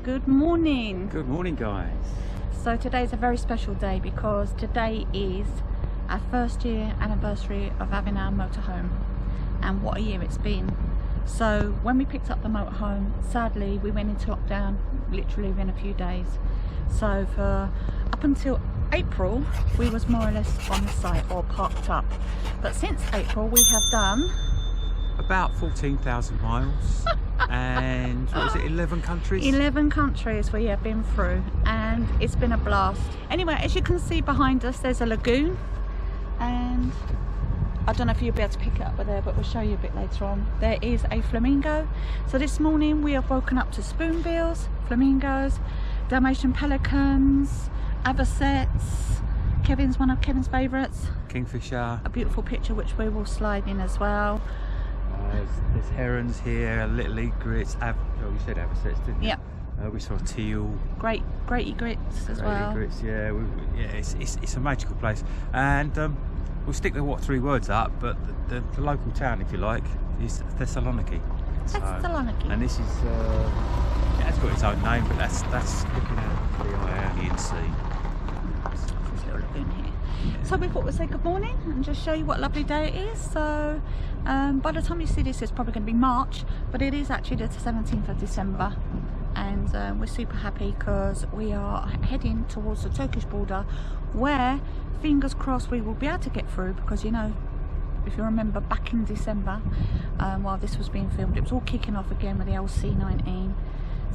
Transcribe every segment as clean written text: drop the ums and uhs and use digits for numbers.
Good morning. Good morning, guys. So today's a very special day because today is our first year anniversary of having our motorhome, and what a year it's been. So when we picked up the motorhome, sadly we went into lockdown literally within a few days. So for up until April we was more or less on the site or parked up, but since April we have done About 14,000 miles and what was it, 11 countries? 11 countries we have been through, and it's been a blast. Anyway, as you can see behind us, there's a lagoon, and I don't know if you'll be able to pick it up there, but we'll show you a bit later on. There is a flamingo. So this morning we have woken up to spoonbills, flamingos, Dalmatian pelicans, avocets. Kevin's one of Kevin's favourites. Kingfisher. A beautiful picture which we will slide in as well. There's herons here, little egrets. Oh, you said avocets, didn't you? Yeah. We saw teal. Great egrets as well. Egrets, yeah. It's a magical place, and we'll stick the 3 words up. But the local town, if you like, is Thessaloniki. Thessaloniki. And this is it has got its own name, but that's looking at the Ionian Sea. This little lagoon here. So we thought we'd say good morning and just show you what a lovely day it is. So by the time you see this, it's probably going to be March, but it is actually the 17th of December, and we're super happy because we are heading towards the Turkish border, where fingers crossed we will be able to get through, because you know, if you remember back in December, while this was being filmed, it was all kicking off again with the LC-19.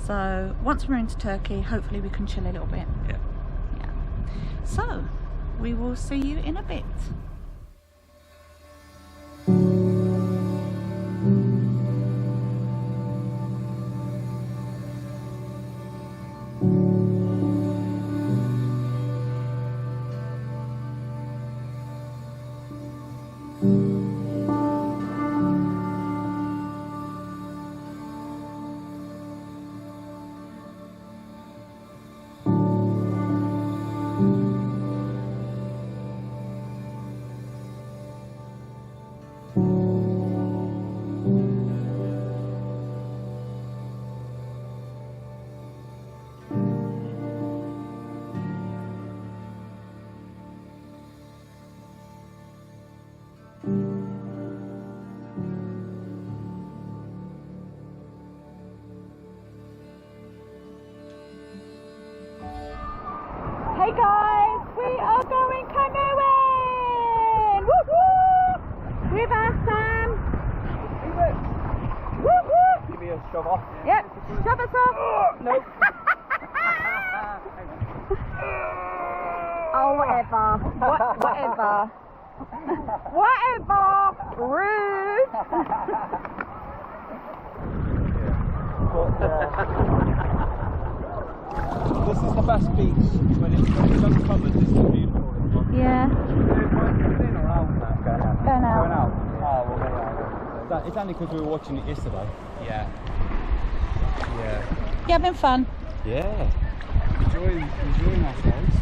So once we're into Turkey, hopefully we can chill a little bit. Yeah. So we will see you in a bit. Hey guys, we are going canoeing! Woo-hoo! With our Sam. Woo-hoo! Give me a shove off. Yep, shove us off. Nope. Oh, whatever. Whatever. Whatever. Rude. This is the best beach. When it's uncovered, this is beautiful. Yeah. In or out now? Going out. Going out. Going out. Oh, well, going out. It's only because we were watching it yesterday. Yeah. You having fun? Yeah. Enjoying ourselves.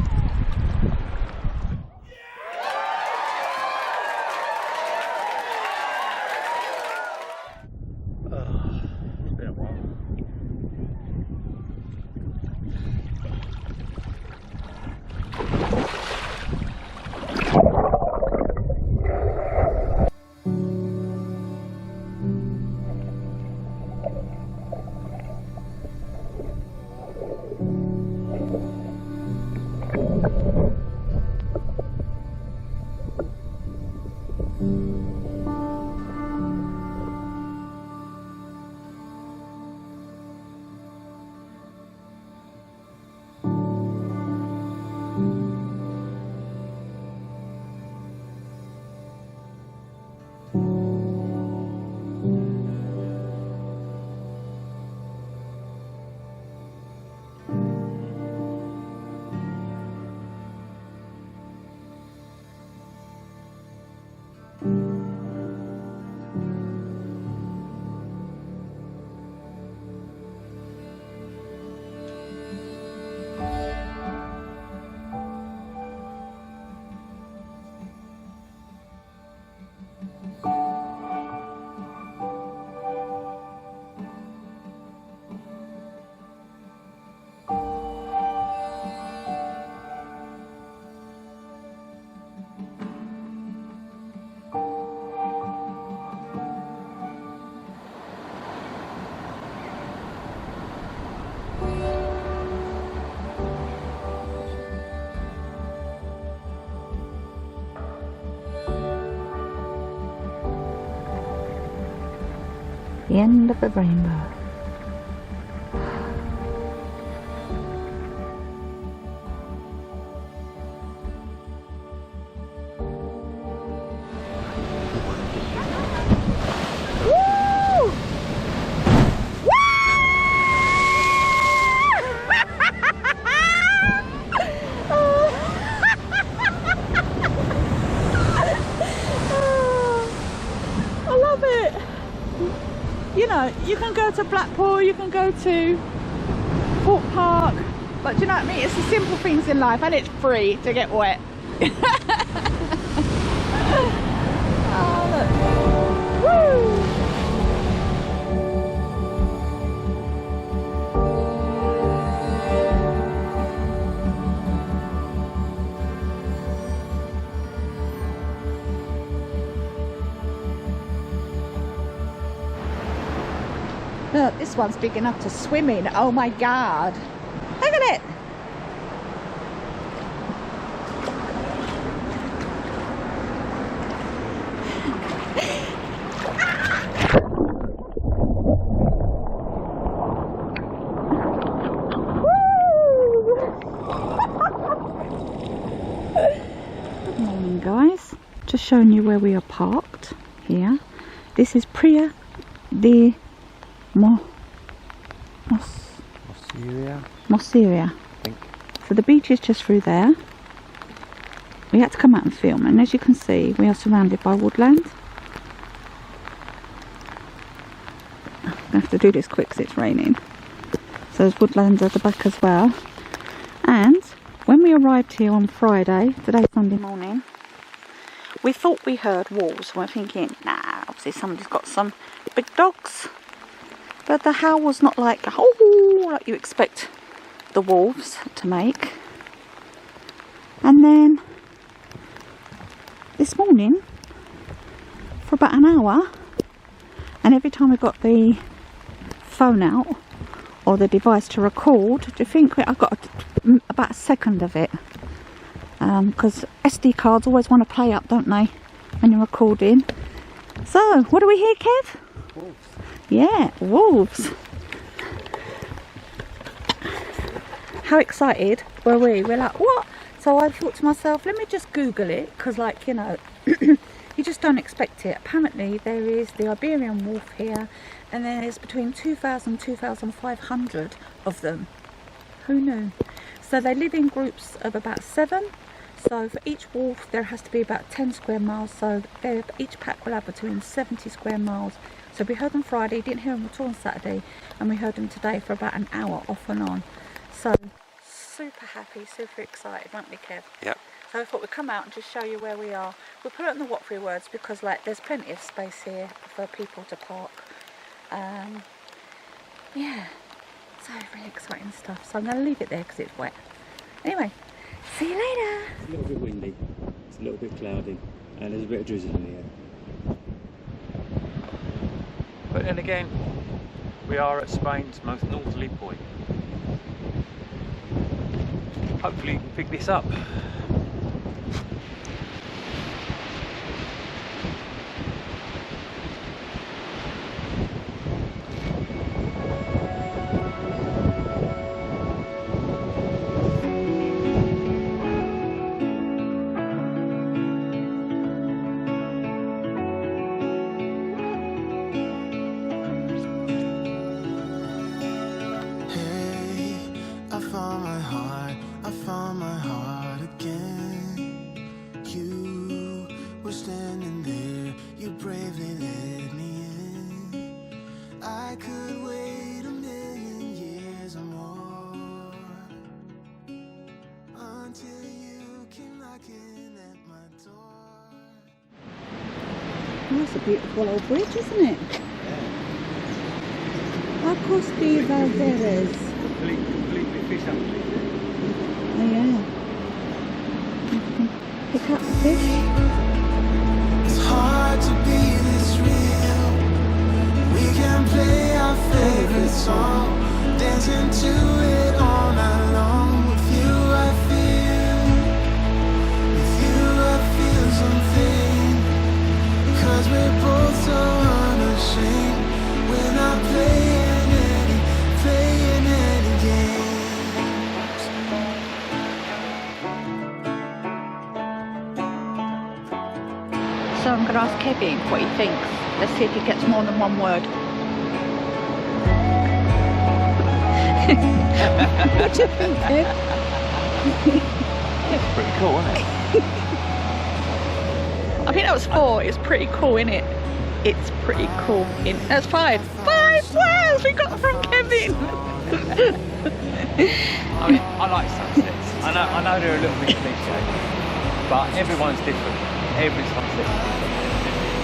It's been a while. The end of the rainbow. You know, you can go to Blackpool, you can go to Fort Park, but do you know what I mean? It's the simple things in life, and it's free to get wet. Oh, look. Woo! Look, this one's big enough to swim in. Oh my God. Look at it. Good morning, guys. Just showing you where we are parked here. This is Pria de Mosseria. So the beach is just through there. We had to come out and film, and as you can see, we are surrounded by woodland. I'm going to have to do this quick because it's raining. So there's woodlands at the back as well. And when we arrived here on Friday, today's Sunday morning, we thought we heard wolves. We're thinking, nah, obviously somebody's got some big dogs. But the howl was not like a howl like you expect the wolves to make. And then this morning, for about an hour, and every time we got the phone out or the device to record, do you think I got about a second of it? Because SD cards always want to play up, don't they, when you're recording. So, what do we hear, Kev? Wolves. Yeah, wolves. How excited were we? We're like, what? So I thought to myself, let me just Google it, because, like, you know, you just don't expect it. Apparently there is the Iberian wolf here, and there's between 2,000 and 2,500 of them. Who knew? So they live in groups of about 7. So for each wolf there has to be about 10 square miles. So each pack will have between 70 square miles. So we heard them Friday, didn't hear them at all on Saturday, and we heard them today for about an hour off and on. So super happy, super excited, weren't we, Kev? Yep. So I thought we'd come out and just show you where we are. We'll put it on the What 3 Words because, like, there's plenty of space here for people to park. Yeah, so really exciting stuff. So I'm going to leave it there because it's wet. Anyway, see you later. It's a little bit windy, it's a little bit cloudy, and there's a bit of drizzle in the air. But then again, we are at Spain's most northerly point. Hopefully you can pick this up. Oh, it's a beautiful old bridge, isn't it? Arcos de Valderes. Completely fish up. Oh yeah. You can pick up fish. It's hard to be this real. We can play our favorite song, dancing to it all night long. With you I feel something. 'Cause we're both so unashamed. We're So I'm going to ask Kevin what he thinks. Let's see if he gets more than one word. What do you think, Kev? It's pretty cool, isn't it? I think that was 4. It's pretty cool, isn't it? It's pretty cool. That's 5. 5 words we got from Kevin. I mean, I like sunsets. I know they're a little bit cliche, but everyone's different. Every sunset's different.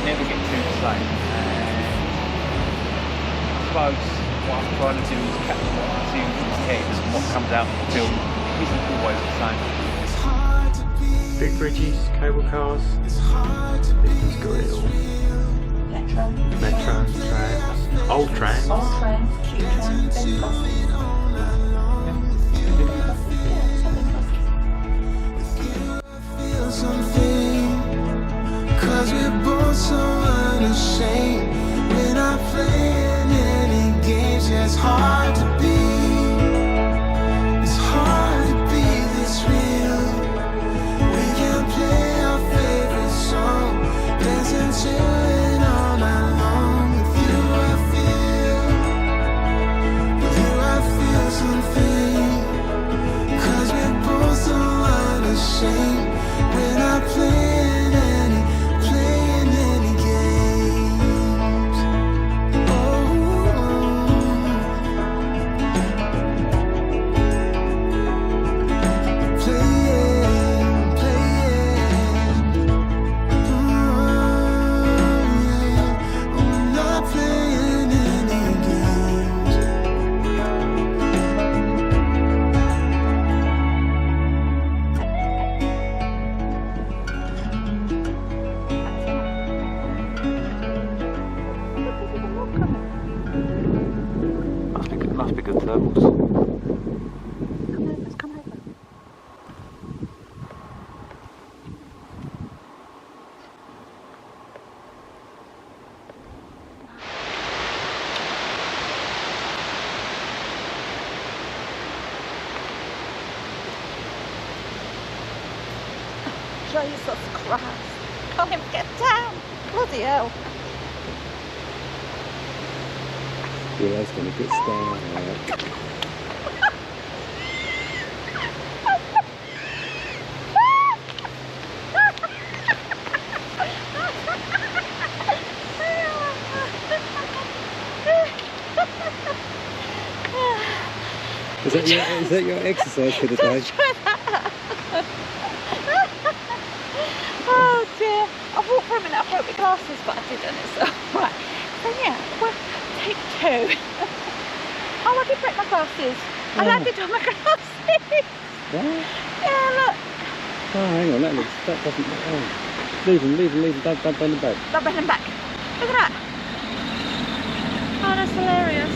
You never get two the same. And I suppose what I'm trying to do is capture what I see in his head and what comes out of the film isn't always the same. It's hard to be. Big bridges, cable cars, It's hard to be. Business Grill, metro, trams, old trams. Feel something, 'cause we're both so unashamed. We're not playing any games. Yeah, it's hard to be. It's hard to be this real. We can play our favorite song, dancing to it all night long. With you I feel something, 'cause we're both so unashamed. We're not playing any games. Not playing any games. Must be good thermals. Come over. Jesus Christ. Come on, get down. Bloody hell. Yeah, that's going to get started. Is that your exercise for the day? Oh dear. I walked for a minute, I broke my glasses, but I didn't. It's alright. So yeah, well, take 2. Oh, I did break my glasses. I Oh. landed on my glasses. What? Yeah, look. Oh, hang on, that doesn't. Oh. Leave them, don't bend them back. Don't bend them back. Look at that. Oh, that's hilarious.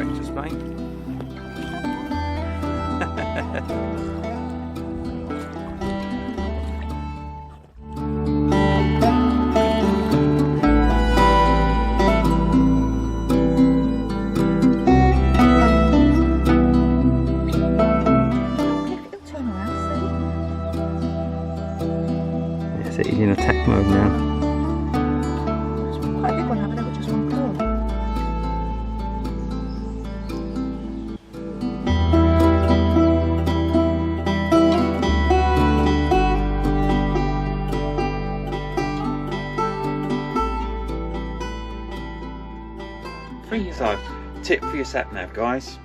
direct to Spain. Yes, it is in attack mode now. Quite a big one, haven't they? Just one claw. So, tip for your sat nav, guys.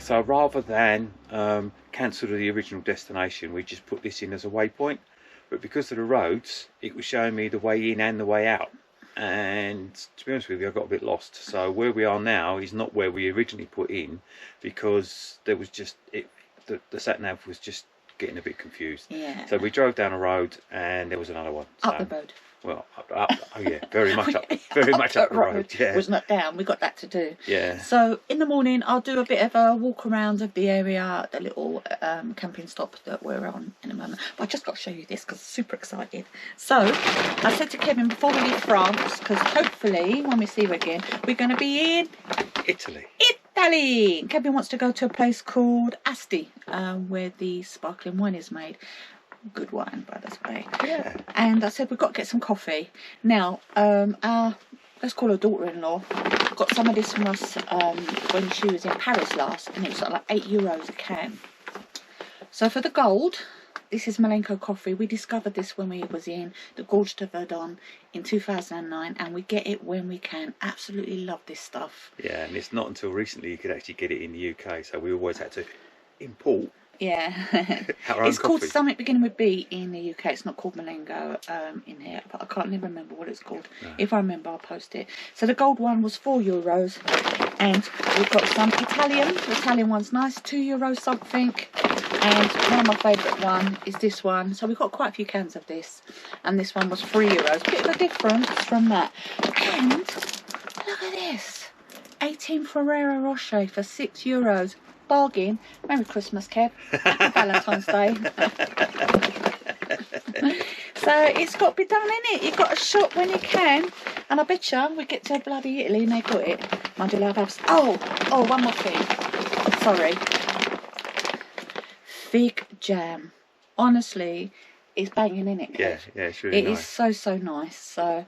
So rather than cancel the original destination, we just put this in as a waypoint. But because of the roads, it was showing me the way in and the way out. And to be honest with you, I got a bit lost. So where we are now is not where we originally put in, because there was just the sat nav was just getting a bit confused. Yeah. So we drove down a road and there was another one. Up So, the road. well, up, oh yeah, very much up, very much up the road. Yeah. Was not down. We got that to do. Yeah. So in the morning, I'll do a bit of a walk around of the area, the little camping stop that we're on in a moment. But I just got to show you this because I'm super excited. So I said to Kevin before we leave France, because hopefully when we see you again, we're going to be in Italy. Italy. Kevin wants to go to a place called Asti, where the sparkling wine is made. Good wine, by the way. Yeah. And I said we've got to get some coffee. Now, our, let's call her daughter-in-law, got some of this from us when she was in Paris last, and it was like €8 a can. So for the gold, this is Malenko coffee. We discovered this when we was in the Gorge de Verdun in 2009, and we get it when we can. Absolutely love this stuff. Yeah, and it's not until recently you could actually get it in the UK, so we always had to import. Yeah. Our own It's called coffee. something beginning with B in the UK. It's not called Malengo in here, but I can't even remember what it's called. No. If I remember, I'll post it. So the gold one was €4, and we've got some Italian. The Italian one's nice, €2 something. And one of my favourite one is this one. So we've got quite a few cans of this, and this one was €3. Bit of a difference from that. And look at this, 18 Ferrero Rocher for €6. Bargain. Merry Christmas, Kev. Happy Valentine's Day. So it's got to be done, innit? You've got to shop when you can. And I bet you we get to bloody Italy and they got it. Mind you, love have. Oh, one more thing. Sorry. Fig jam. Honestly, it's banging, innit, Kev? Yeah, it's really It nice. is so nice. So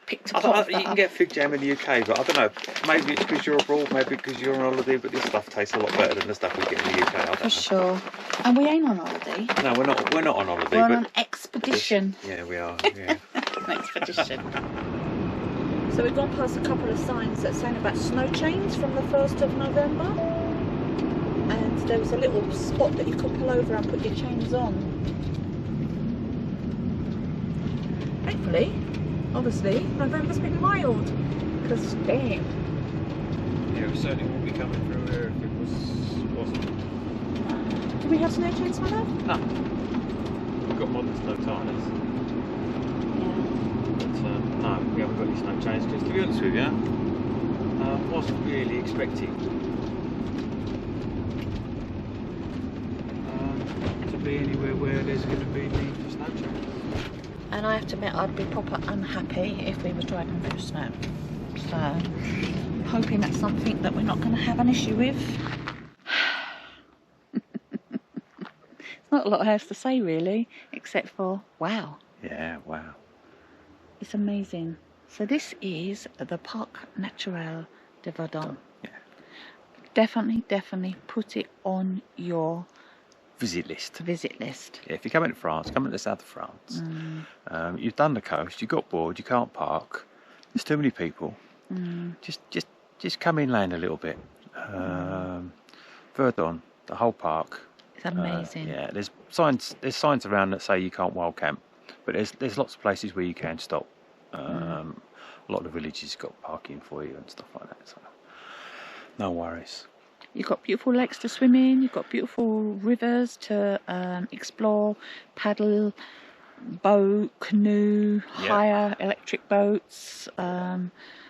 picked a I pot don't of know, you that can up. get fig jam in the UK, but I don't know. Maybe it's because you're abroad, maybe because you're on holiday, but this stuff tastes a lot better than the stuff we get in the UK. I don't For know. sure. And we ain't on holiday. No, we're not on holiday. We're on but an expedition. yeah, we are. Yeah. Expedition. So we've gone past a couple of signs that saying about snow chains from the 1st of November. And there was a little spot that you could pull over and put your chains on. Hopefully, obviously, November's been mild. Because damn. Yeah, we certainly won't be coming through here if it wasn't. Do we have snow chains, my love? No. We've got modern snow tyres. Yeah. But no, we haven't got any snow chains. Because to be honest with you, wasn't really expecting to be anywhere where there's going to be need for snow chains. And I have to admit, I'd be proper unhappy if we were driving through snow. So, hoping that's something that we're not going to have an issue with. There's not a lot else to say really, except for, wow, Yeah, wow. it's amazing. So this is the Parc Naturel de Verdun. Yeah. Definitely put it on your Visit list. visit list. Yeah, if you're coming to France, coming to the south of France, you've done the coast, you got bored, you can't park, there's too many people. Just come inland a little bit. Verdun, the whole park. It's amazing. Yeah, there's signs around that say you can't wild camp, but there's lots of places where you can stop. A lot of the villages got parking for you and stuff like that. So no worries. You've got beautiful lakes to swim in, you've got beautiful rivers to explore, paddle, boat, canoe, Yeah. hire electric boats.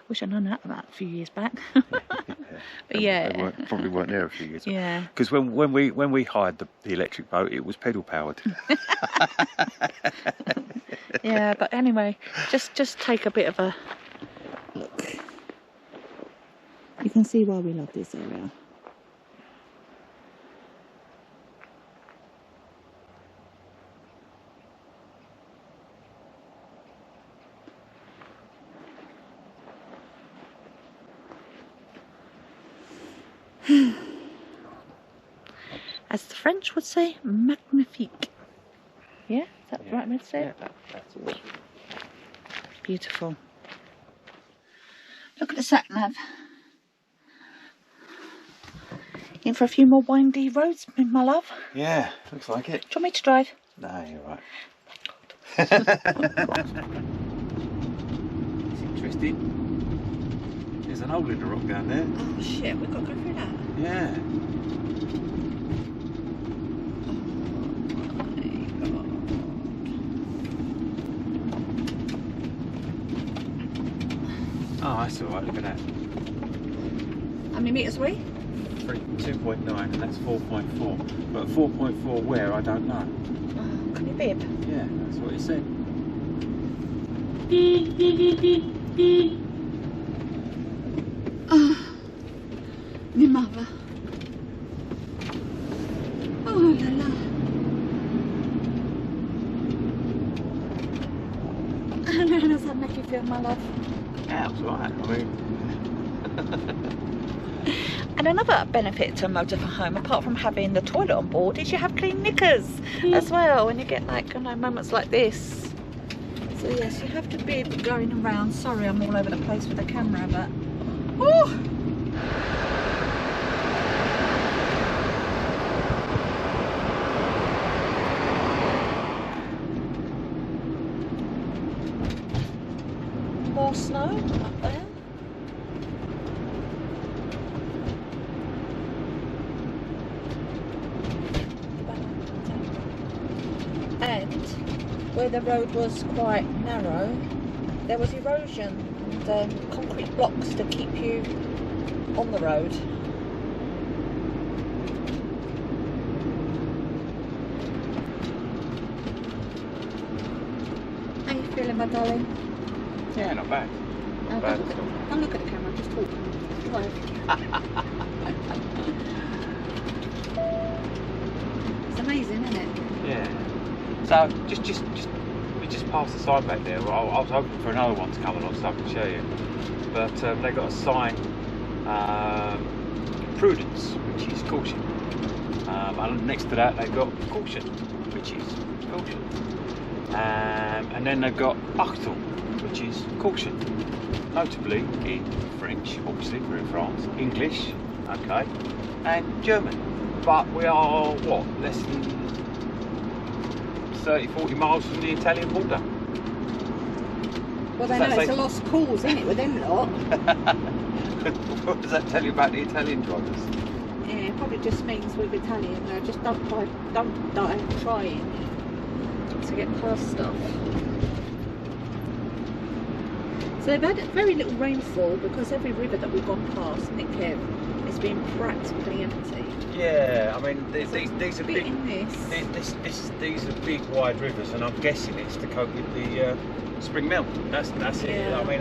Wish I'd known that about a few years back. But yeah. They probably weren't there a few years ago. Yeah. Because when we hired the electric boat, it was pedal powered. Yeah, but anyway, just take a bit of a look. You can see why we love this area. As the French would say, magnifique. Yeah, is that the right way to say it? That's it. Beautiful. Look at the sat nav. In for a few more windy roads, my love. Yeah, looks like it. Do you want me to drive? No, you're right. It's interesting. There's an hole in the rock down there. Oh shit, we've got to go through that. Yeah. Oh, that's alright, look at that. How many metres away? 2.9 and that's 4.4. But 4.4 where, I don't know. Oh, can you bib? Yeah, that's what it said. Oh, my mother. Oh la la. How does that make you feel, my love? Yeah, that's alright. I mean... And another benefit to a motor for home, apart from having the toilet on board, is you have clean knickers as well when you get like, you know, moments like this. So yes, you have to be going around. Sorry, I'm all over the place with the camera, but oh. More snow up there. And where the road was quite narrow, there was erosion and concrete blocks to keep you on the road. How you feeling, my darling? Yeah, not bad. Don't bad look at all. don't look at the camera, just talk. It's amazing, isn't it? Yeah. So we just passed the sign back there. Well, I was hoping for another one to come along so I can show you. But they got a sign, prudence, which is caution. And next to that they've got caution, which is caution. And then they've got Achtung, which is caution. Notably in French, obviously we're in France, English, okay, and German. But we are, what, less than 30-40 miles from the Italian border. Well, they know it's a lost cause, isn't it, with them lot? What does that tell you about the Italian drivers? Yeah, it probably just means with Italian, just don't die trying to get past stuff. So they've had very little rainfall because every river that we've gone past, Nick Kev, has been practically empty. Yeah, I mean these are big. In this. These are big wide rivers, and I'm guessing it's to cope with the spring melt. That's it. Yeah. I mean,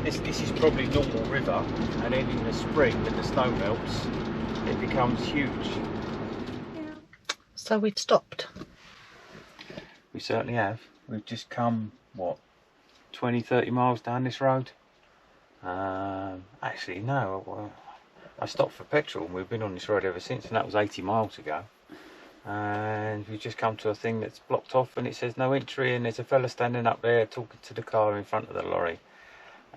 this is probably normal river, and then in the spring when the snow melts, it becomes huge. Yeah. So we've stopped. We certainly have. We've just come, what, 20-30 miles down this road. Actually no, well, I stopped for petrol and we've been on this road ever since, and that was 80 miles ago. And we've just come to a thing that's blocked off and it says no entry, and there's a fella standing up there talking to the car in front of the lorry,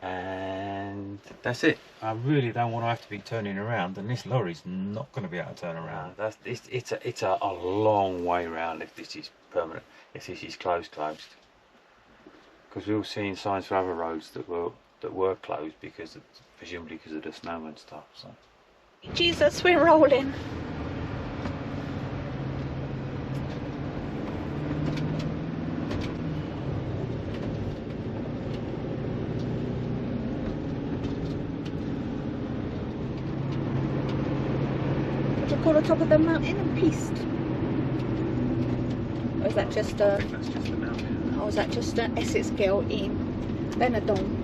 and that's it. I really don't want to have to be turning around, and this lorry's not going to be able to turn around. It's a long way round if this is permanent, if this is closed. Because we've all seen signs for other roads that were closed because presumably because of the snow and stuff. So. Jesus, we're rolling. call the top of the mountain? A piste. Or is that just I think that's just the mountain. or is that just an Essex girl in Benidorm?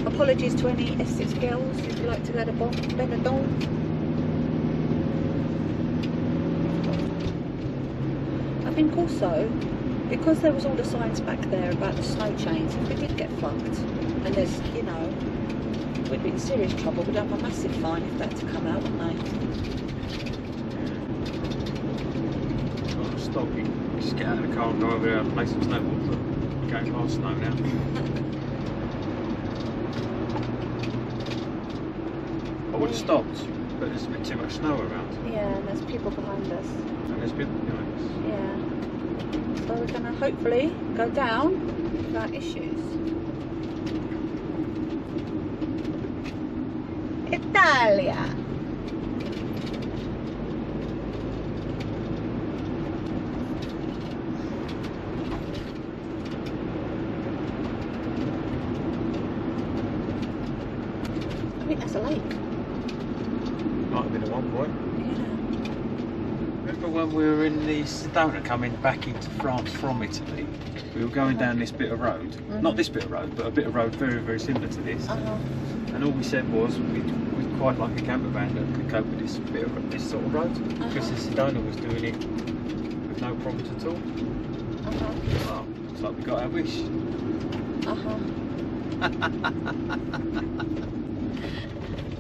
Apologies to any Essex girls who'd like to go to Benidorm. I think also, because there was all the signs back there about the snow chains, if we did get fucked, and there's, you know, we'd be in serious trouble. We'd have a massive fine if that had to come out, wouldn't they? I'll stop. You can just get out of the car and go over there and play some snowballs. We're going past snow now. I would have stopped, but there's a bit too much snow around. Yeah, and there's people behind us. And there's people behind us. Yeah. So we're going to hopefully go down without issues. Italia! I think that's a lake. Might have been at one point. Yeah. Remember when we were in the Sedona coming back into France from Italy? We were going down this bit of road. Not this bit of road, but a bit of road very, very similar to this. And all we said was we'd quite like a camper van that could cope with this bit of this sort of road. Because the Sedona was doing it with no problems at all. Well, looks like we got our wish.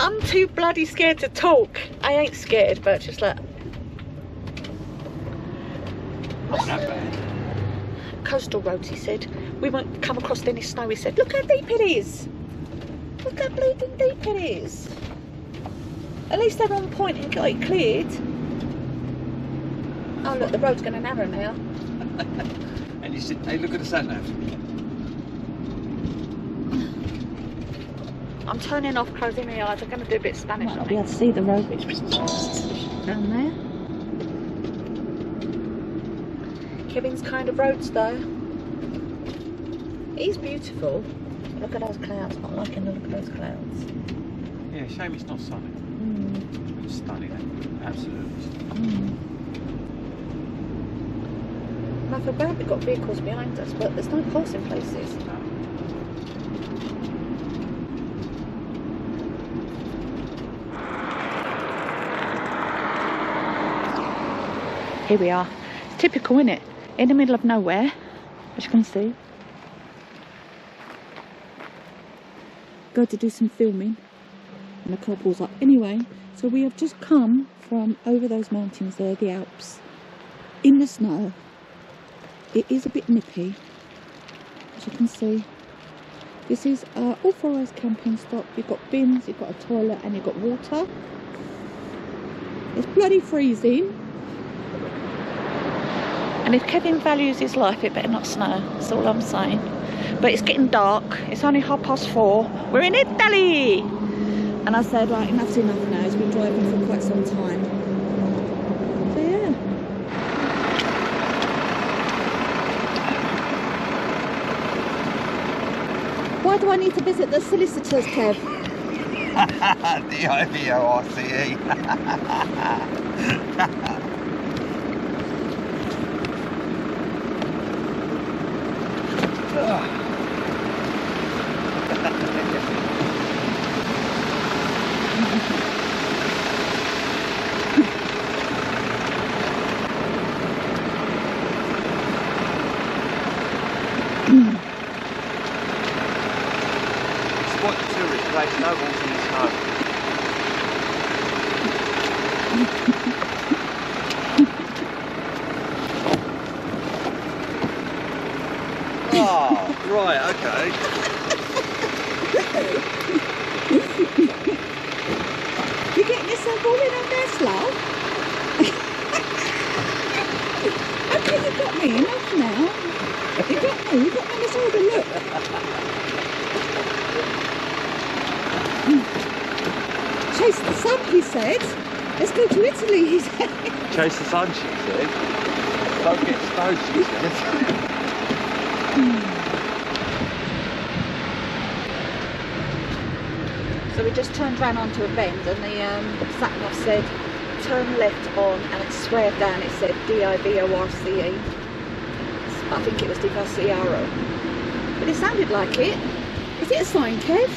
I'm too bloody scared to talk. I ain't scared, but just like... Not that bad. Coastal roads, he said. We won't come across any snow, he said. Look how deep it is. Look how bleeding deep it is. At least they're on point and got it cleared. Oh look, the road's going to narrow now. And you said, hey, look at the sat nav. I'm turning off, closing my eyes. I'm going to do a bit of Spanish. Might not be able to see the road, which was down there. Kevin's kind of roads though. It is beautiful. Look at those clouds. Not liking the look of those clouds. Yeah, shame it's not sunny. It's stunning, absolutely stunning. And I feel bad we've got vehicles behind us, but there's no passing places. Here we are. It's typical, isn't it? In the middle of nowhere, as you can see. Go to do some filming and the car pulls up. Anyway, so we have just come from over those mountains there, the Alps, in the snow. It is a bit nippy, as you can see. This is an authorised camping stop. You've got bins, you've got a toilet and you've got water. It's bloody freezing. And if Kevin values his life, it better not snow. That's all I'm saying. But it's getting dark. It's only 4:30. We're in Italy! And I said, right, enough's enough now. It's been driving for quite some time. So yeah. Why do I need to visit the solicitors, Kev? D-I-V-O-R-C-E. Spot the tourist play snowballs in the snow. Oh, right, okay. You're getting yourself all in on there, slow. Okay, you got me enough now. You got me on this order, look. Chase the sun, he said. Let's go to Italy, he said. Chase the sun, she said. Don't get snow, she said. So we just turned round onto a bend, and the sat-nav said turn left on, and it sweared down, it said D-I-V-O-R-C-E. I think it was Divorciaro. But it sounded like it. Is it a sign, Kev?